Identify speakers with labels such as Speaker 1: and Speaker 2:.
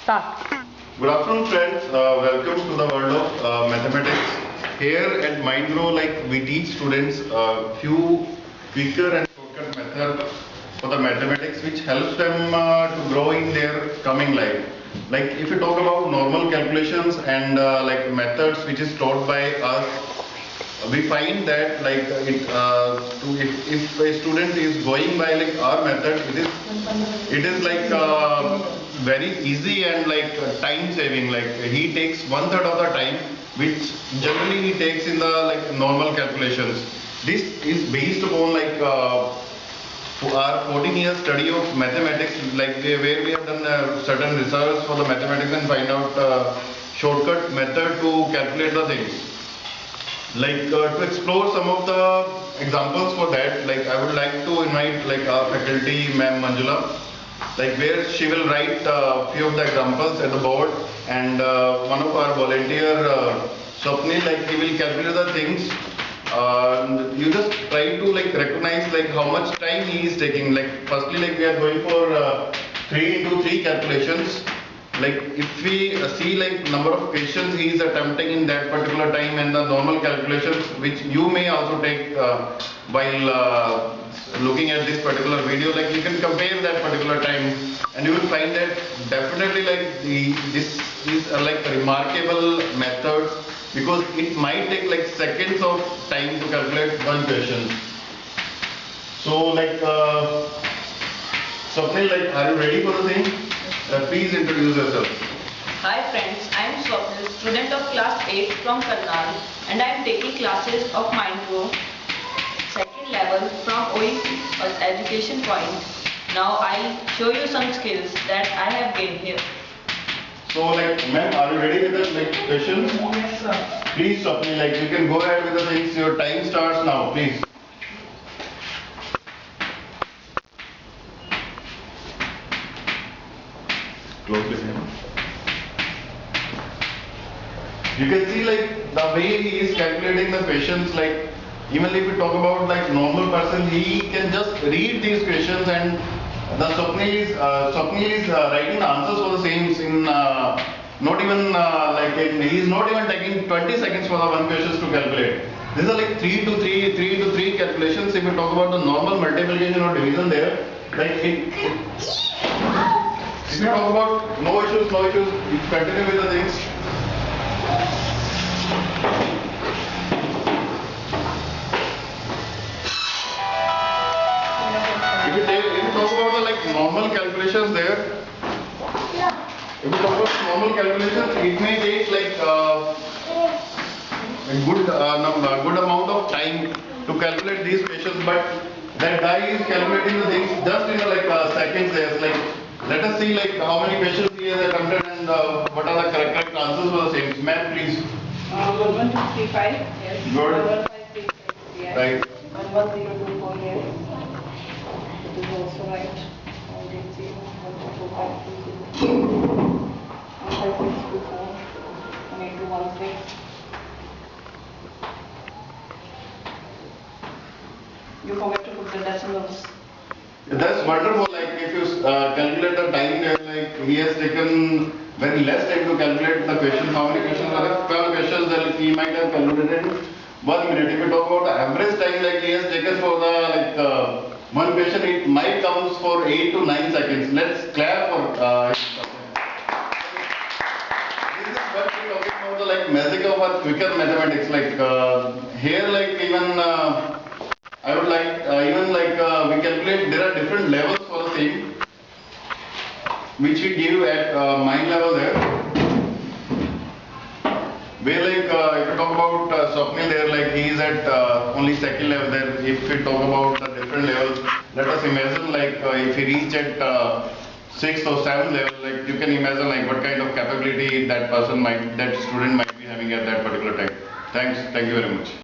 Speaker 1: Start.
Speaker 2: Good afternoon, friends. Welcome to the world of mathematics. Here at MindGrow, we teach students a few quicker and shortcut methods for the mathematics, which helps them to grow in their coming life. Like if you talk about normal calculations and methods which is taught by us, we find that if a student is going by our method, it is very easy and time saving. Like he takes 1/3 of the time which generally he takes in the normal calculations. This is based upon our 14 years study of mathematics, where we have done certain research for the mathematics and find out shortcut method to calculate the things. To explore some of the examples for that, I would like to invite our faculty, Ma'am Manjula, where she will write a few of the examples at the board, and one of our volunteer, Swapnil, he will calculate the things. You just try to recognize how much time he is taking. Firstly, we are going for 3 into 3 calculations. If we see number of questions he is attempting in that particular time and the normal calculations which you may also take while looking at this particular video, you can compare that particular time and you will find that definitely this is a remarkable method, because it might take seconds of time to calculate one question. So Swapnil, are you ready for the thing? Please introduce yourself.
Speaker 3: Hi friends, I am Swapnil, student of class 8 from Karnal, and I am taking classes of MindGrow second level from OEC Education Point. Now I show you some skills that I have gained here.
Speaker 2: So ma'am, are you ready with the question?
Speaker 3: Yes sir.
Speaker 2: Please Swapnil, you can go ahead with the things. Your time starts now, please. Closely. You can see the way he is calculating the questions, even if we talk about normal person, he can just read these questions, and the Swapnil is writing the answers for the same in not even he is not even taking 20 seconds for the one questions to calculate. These are 3 into 3 calculations. If we talk about the normal multiplication or division there, if you talk about no issues, you continue with the things. If you talk about the normal calculations there, if you talk about normal calculations, it may take a good amount of time to calculate these questions, but that guy is calculating the things just in seconds there. Let us see how many questions he has attempted and what are the correct answers for the same. Ma'am, please.
Speaker 3: 1 2 3 5. Yes.
Speaker 2: Good.
Speaker 3: 1 5 3 6. Yes.
Speaker 2: Right.
Speaker 3: 1 1 0 2 4. Yes. It is also right. 1 8 0 1 2 4 5 2 0. 1 5 6 2 4. 1 8 2 1 6. You forget to put the decimals.
Speaker 2: That's wonderful. If you calculate the time there, he has taken very less time to calculate the questions. How many questions are there? 12 questions that he might have calculated in 1 minute. If you talk about the average time he has taken for the one question, it might comes for 8 to 9 seconds. Let's clap for this is what we're talking about, the magic of our quicker mathematics. Here even I would we calculate, there are different levels for the same which we give at mind level there, where if you talk about Swapnil there, he is at only second level there. If we talk about the different levels, let us imagine if he reached at 6th or 7th level, you can imagine what kind of capability that student might be having at that particular time. Thank you very much.